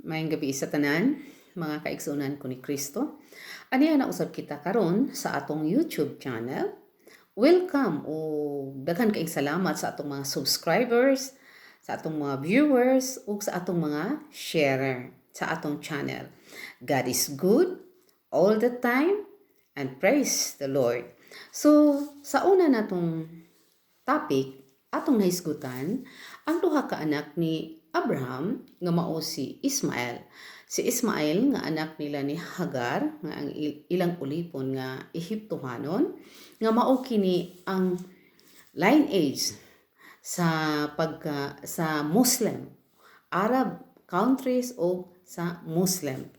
Maayong gabi sa tanan, mga kaigsunan ko ni Kristo. Aniya na usab kita karon sa atong YouTube channel. Welcome o daghan kaayong salamat sa atong mga subscribers, sa atong mga viewers ug sa atong mga sharer sa atong channel. God is good all the time and praise the Lord. So, sa una natong topic, atong nahisgutan, ang duha ka anak ni Abraham nga mao si Ismael. Si Ismael nga anak nila ni Hagar nga ang ilang ulipon nga Ehiptohanon nga mao kini ang lineage sa Muslim, Arab countries o sa Muslim.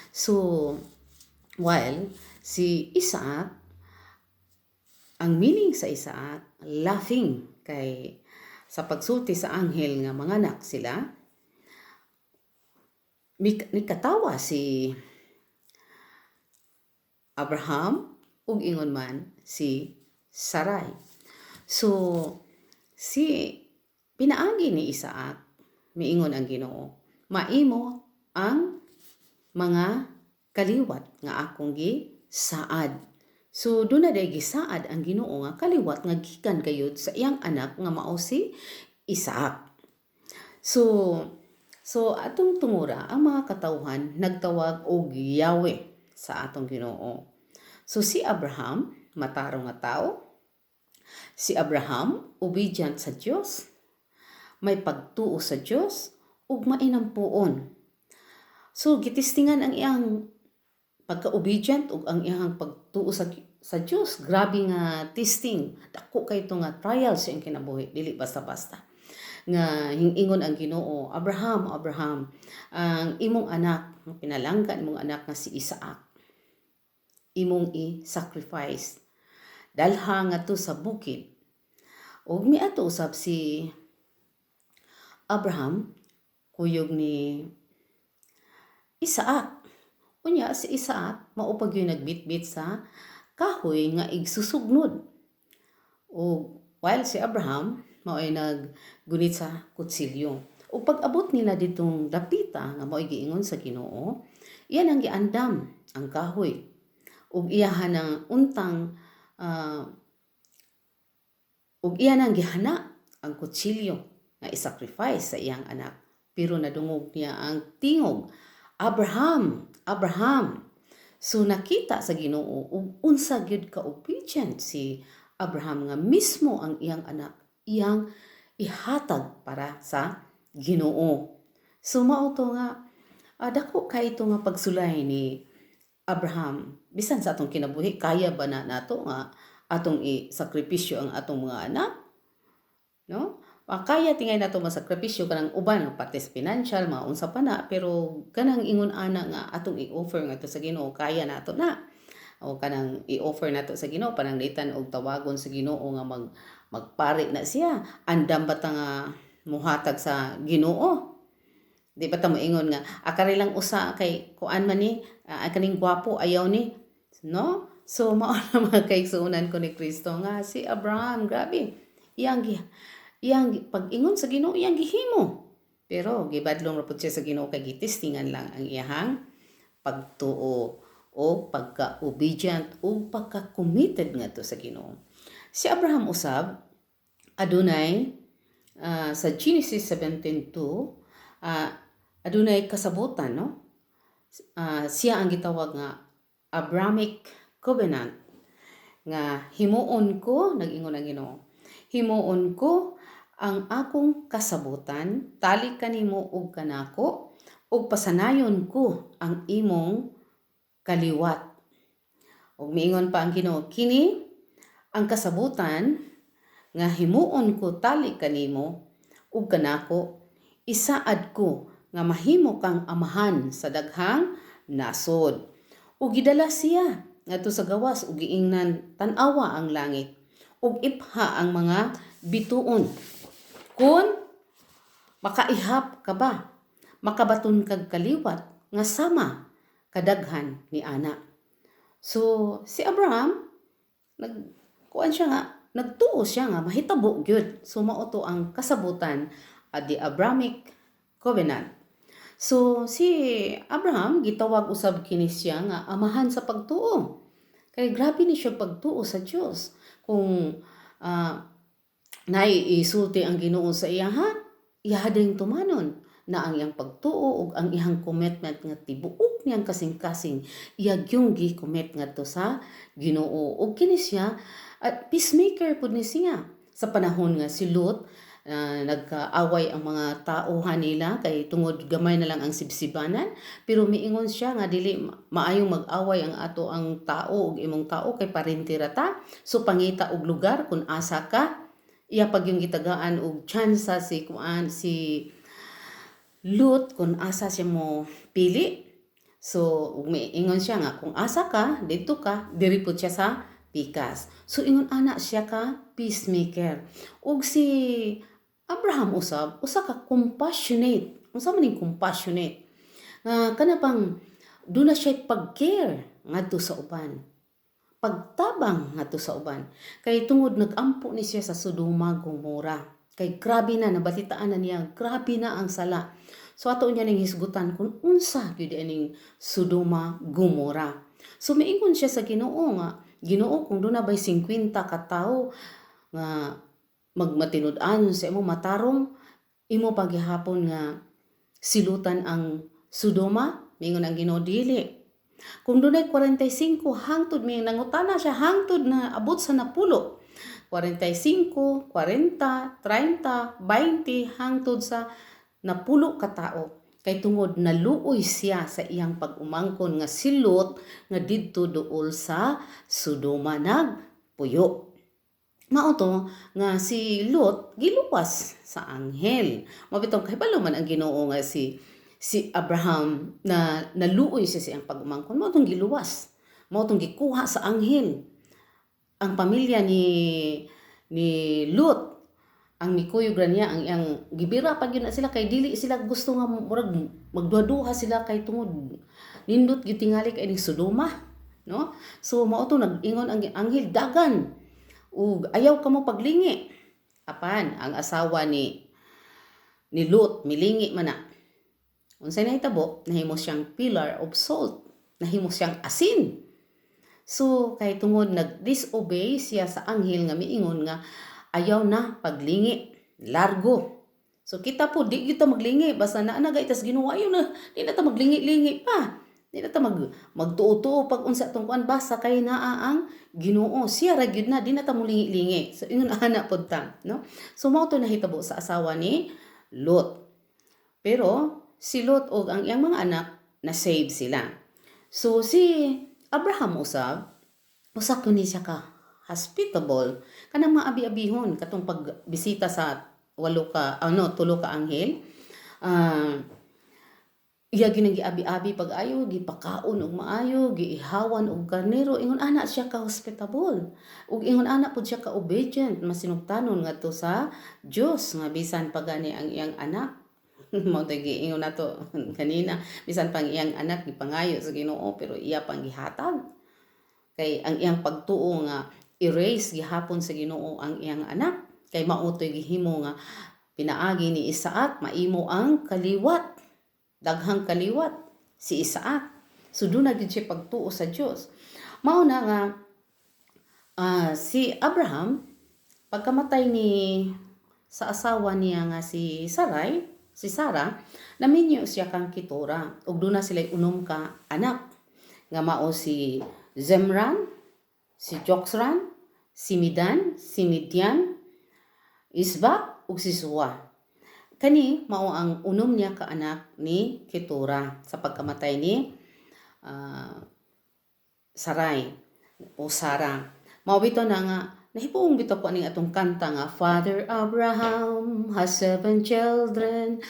So while si Isaac, ang meaning sa Isaac, laughing, kay sa pagsulti sa anghel nga manganak sila, nikatawa si Abraham ug ingon man si Sarai. So si pinaagi ni Isaac, miingon ang Ginoo, maimo ang mga kaliwat nga akong gisaad. So doon na day gisaad ang Ginoo nga kaliwat nga gikan kayod sa iyang anak nga mao si Isaac. So atong tungura ang mga katawhan nagtawag og Yahweh sa atong Ginoo. So si Abraham matarong nga tao. Si Abraham obedient sa Dios, may pagtuo sa Dios ug mainampuon. So gitistingan ang iyang pagka-obedient ug ang iyang pagtuo sa Dios, grabe nga testing, dako kay ito nga trial sa iyang kinabuhi, dili basta-basta. Nga hingingon ang Ginoo, Abraham, ang imong anak, pinalanggan imong anak nga si Isaac, imong i-sacrifice. Dalha nga to sa bukid. Ug miadto usab si Abraham, kuyog ni Isaac. Unya si Isaac maupag yung nagbitbit sa kahoy nga igsusugnod. O while si Abraham mao'y naggunit sa kutsilyo. O pag-abot nila ditong dapita nga mao'y giingon sa Ginoo, iyan ang giandam ang kahoy. Ug iyahan ang untang ug iyan ang gihana ang kutsilyo nga isacrifice sa iyang anak. Pero nadungog niya ang tingog, Abraham, Abraham. So nakita sa Ginoo ug unsa gyud ka obedient si Abraham nga mismo ang iyang anak iyang ihatag para sa Ginoo. So mao to nga dako kay ito nga pagsulay ni Abraham. Bisan sa atong kinabuhi, kaya ba na nato nga atong i-sakripisyo ang atong mga anak? No? Kaya tingay nato masakripisyo kanang uban pati sa financial, mga unsa pa na, pero kanang ingon ana nga atong i-offer nga to sa Ginoo, kaya nato na. O kanang i-offer nato sa Ginoo, pananglitan og tawagon sa Ginoo nga magpari na siya. Andam ba ta nga muhatag sa Ginoo? Di ba ta moingon nga akari lang usa kay kuan man ni kaning gwapo ayaw ni, no? So mao na mga kaigsuonan ko ni Kristo nga si Abraham, grabe. Iyang pag-ingon sa Ginoo iyang gihimo. Pero gibadlong ra pud siya sa Ginoo kay gitistingan lang ang iyang pagtuo o pagka-obedient o pagka-committed ngadto sa Ginoo. Si Abraham usab adunay sa Genesis 17:2 adunay kasabutan, no? Siya ang gitawag nga Abrahamic covenant nga himuon ko, nag-ingon ang Ginoo, himuon ko ang akong kasabutan tali kanimo ug kanako ug pasanayon ko ang imong kaliwat. Ug miingon pa ang Ginoo, kini ang kasabutan nga himuon ko tali kanimo ug kanako, isaad ko nga mahimo kang amahan sa daghang nasod. Ug gidala siya ngadto sa gawas ug giingnan tan-awa ang langit ug ipha ang mga bituon. Kun makaihap ka ba, makabaton kag kaliwat nga sama kadaghan ni ana. So si Abraham nagkuan siya nga, nagtuo siya nga mahitabo gyud. So mao to ang kasabutan at the Abrahamic covenant. So si Abraham gitawag usab kini siya nga amahan sa pagtuo. Kay grabe ni siya pagtuo sa Dios. Kung ah, naiisulti ang Ginoo sa iya ha, iya ding tumanon na ang iyang pagtuo ug ang iyang commitment nga tibuok niyang kasing-kasing iya gyung gi-commit ngadto sa Ginoo. Ug kini siya at peacemaker pud ni siya sa panahon nga si Lot nagkaaway ang mga tauhan nila kay tungod gamay na lang ang sibsibanan, pero miingon siya nga dili maayong mag-away ang ato ang tao ug imong tao kay parentira ta, so pangita og lugar kung asa ka. Iya pag yung gitagaan og tsansa si Lut kung asa siya mo pili. So miingon siya nga kung asa ka didto ka diri pud siya sa pikas. So ingon ana siya ka peacemaker. Ug si Abraham usab usa ka compassionate. Unsa man ning compassionate? Nga kana pang duna siya pag-care ngadto sa uban. Pagtabang ngadto sa uban. Kay tungod nagampo ni siya sa Sodoma Gomora. Kay grabe na nabalitaan na niya, grabe na ang sala. So ato niya ning hisgutan kung unsa gyud aning Sodoma Gomora. So miingon siya sa Ginoo nga, Ginoo kung doon na ba'y 50 ka tawo nga magmatinud-an sa imo matarong, imo paghihapon nga silutan ang Sodoma, mingon ang Ginoo dili. Kung dunay 45 hangtod may nangutana siya hangtod na abot sa napulo. 45, 40, 30, 20 hangtod sa napulo ka tao. Kay tungod naluoy siya sa iyang pag-umangkon nga si Lot nga didto duol sa Sodoma nagpuyo. Mao to nga si Lot giluwas sa anghel. Mabitong kay man ang Ginoo nga si Abraham na naluoy siya sa iyang pag-umangkon, mao tong giluwas. Mao tong gikuha sa anghel. Ang pamilya ni Lot ang mikuyog ra niya ang iyang gibira pag yun na sila kay dili sila gusto nga murag magduha-duha sila kay tungod nindot gyud tingali kay ning Sodoma, no? So mao to nag-ingon ang anghel dagan ug ayaw kamo paglingi. Apan ang asawa ni Lot milingi man na. Unsay nahitabo? Nahimo siyang pillar of salt, nahimo siyang asin. So kay tungod nag-disobey siya sa anghel nga miingon nga ayaw na paglingi, largo. So kita po di kita maglingi basta na itas Ginoo ayaw na di na ta maglingi-lingi pa. Di na ta magtuo-tuo pag unsa tong kuan basta kay naa ang Ginoo. Siya ra gyud na di na ta mulingi-lingi. So ingon ana pod ta, no? So mao to nahitabo sa asawa ni Lot. Pero si Lot og ang iyang mga anak na save sila. So si Abraham usab usa ko ni siya ka hospitable kanang maabi-abihon katong pagbisita sa tulo ka anghel. Iya ginang giabi-abi pag-ayo gipakaon og maayo giihawan og karnero ingon ana siya ka hospitable ug ingon ana pud siya ka obedient masinugtanon ngadto sa Dios nga bisan pagani ang iyang anak mao tay giingon nato kanina bisan pang iyang anak gipangayo sa Ginoo pero iya pang gihatag kay ang iyang pagtuo nga erase gihapon sa Ginoo ang iyang anak kay mautoy gihimo nga pinaagi ni Isaac maimo ang kaliwat daghang kaliwat si Isaac so doon na gyud siya pagtuo sa Dios mao na nga si Abraham pagkamatay ni sa asawa niya nga si Sarah naminyo siya kang kitura ug doon na sila unom ka anak nga mao si Zemran, si Joksran, si Midan, si Midian, Isbak ug si Suwa. Kani mao ang unom niya ka anak ni Ketura sa pagkamatay ni Sarai o Sarah. Mao bitaw na nga nahipuong bitaw ko aning atong kanta nga Father Abraham has 7 children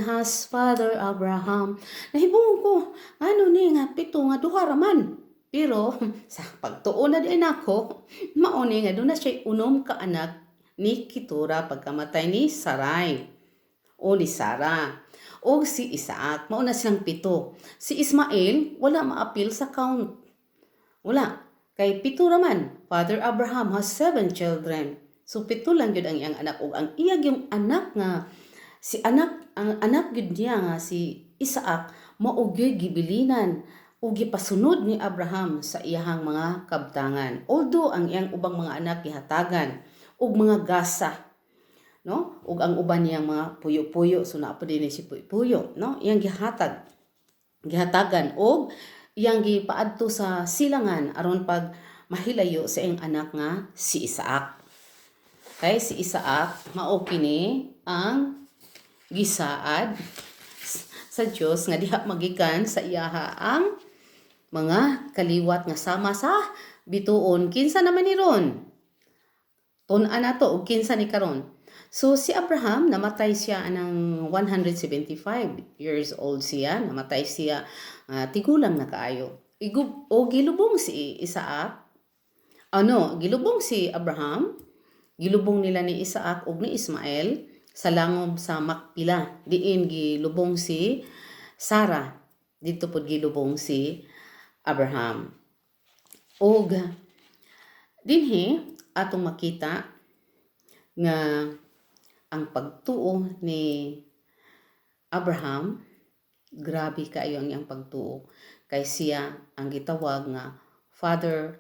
has Father Abraham. Nahipuong ko ano ni nga pito nga duha ra man. Pero sa pagtuo na din ako, mao ni nga doon na siya unom ka anak ni Ketura pagkamatay ni Sarai o ni Sarah. O si Isaac, mao na silang 7. Si Ismael, wala maapil sa count. Wala. Kay 7 raman. Father Abraham has 7 children. So 7 lang yun ang iyang anak. O ang iyang yung anak nga ang anak gyud niya nga si Isaac mao gyud gibilinan o gipasunod ni Abraham sa iyahang mga kabtangan. Although ang iyang ubang mga anak gihatagan og mga gasa, no? Ug ang uban niyang mga puyo-puyo, so naa pa din si puyo-puyo, no? Iyang gihatagan og iyang gipaadto sa silangan aron pag mahilayo sa iyang anak nga si Isaac. Kay si Isaac mao kini ang gisaad sa Dios nga diha magikan sa iyaha ang mga kaliwat nga sama sa bituon. Kinsa naman ni ron? Tun-an nato og kinsa ni karon. So si Abraham namatay siya ng 175 years old siya, namatay siya tigulang na kaayo. Gilubong si Isaac. Gilubong si Abraham, gilubong nila ni Isaac ug ni Ismael sa langob sa Makpila. Diin gilubong si Sarah. Dito pod gilubong si Abraham. Og dinhi atong makita nga ang pagtuo ni Abraham, grabe kaayo ang iyang pagtuo. Kay siya ang gitawag nga father,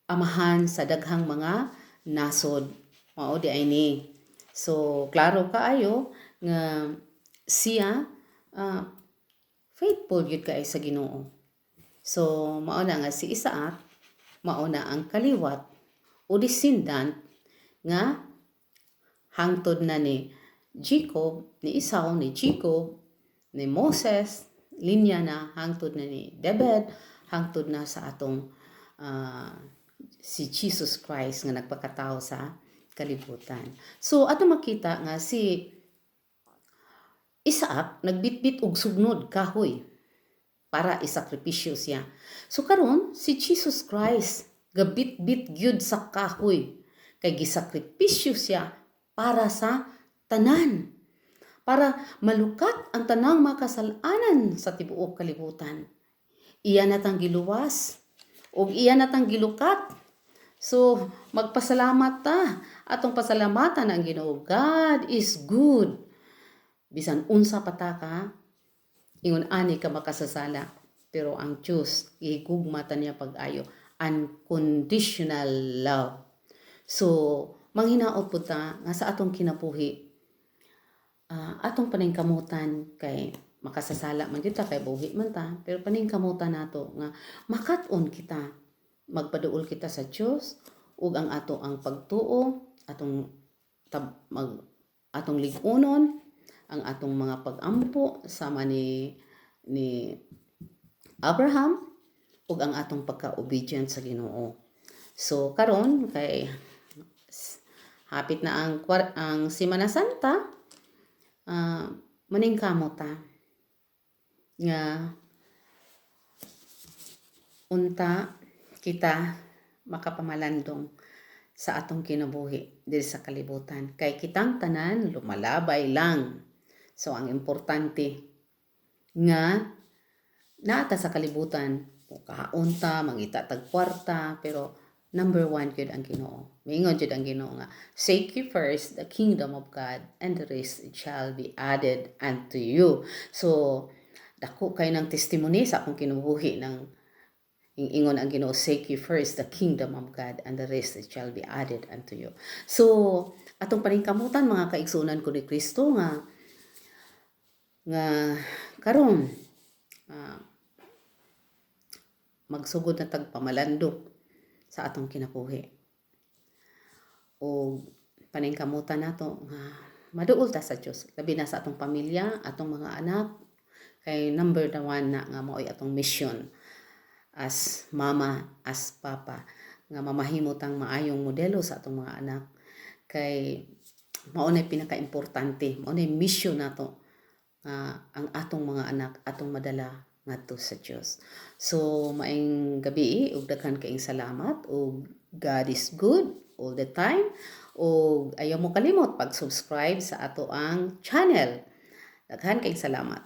amahan sa daghang mga nasod. Mao di ay ni. So klaro kaayo nga siya faithful gyud kay sa Ginoo. So mao na nga si Isaac, mao na ang kaliwat o descendant nga hangtod na ni Jacob, ni Esau, ni Jacob, ni Moses, linya na hangtod na ni David, hangtod na sa atong si Jesus Christ nga nagpakatao sa kalibutan. So ato makita nga si Isaac nagbitbit og sugnod kahoy para isakripisyo siya. So karon si Jesus Christ gabitbit gyud sa kahoy kay gisakripisyo siya para sa tanan, para malukat ang tanang makasalanan sa tibuok kalibutan. Iya natang giluwas ug iya natang gilukat. So magpasalamat ta, atong pasalamatan ang Ginoo. God is good. Bisan unsa pataka, ingon ani ka makasasala, pero ang Dios igugmata niya pag-ayo, unconditional love. So manghinaot pud ta nga sa atong kinabuhi, atong paningkamutan kay makasasala man kita kay buhi man ta, pero paningkamutan nato nga makat-on kita, magpaduol kita sa Dios ug ang ato ang pagtuo, atong lig-unon, ang atong mga pag-ampo sama ni Abraham ug ang atong pagka-obedient sa Ginoo. So karon kay hapit na ang Semana Santa, maningkamo ta nga unta kita makapamalandong sa atong kinabuhi diri sa kalibutan. Kay kitang tanan lumalabay lang. So ang importante nga naata sa kalibutan, kahaon ta, mangita tag kwarta, pero number 1 gyud ang Ginoo. Mingon gyud ang Ginoo nga, seek ye first the kingdom of God, and the rest shall be added unto you. So dako kay ng testimony sa akong kinabuhi ng ingon ang Ginoo, seek ye first the kingdom of God, and the rest shall be added unto you. So atong paningkamutan mga kaigsunan ko ni Kristo nga karon magsugod na tagpamalandok sa atong kinabuhi. O paningkamutan nato nga maduol ta sa Dios, labi na sa atong pamilya, atong mga anak, kay number 1 na nga mao'y atong mission as mama, as papa, nga mamahimo tang maayong modelo sa atong mga anak. Kay mao na pinaka-importante, mao na mission nato ang atong mga anak atong madala ngadto sa Dios. So maayong gabi ug daghan kaayong salamat ug God is good all the time. Ug ayaw mo kalimot pag-subscribe sa ato ang channel. Daghan kaayong salamat.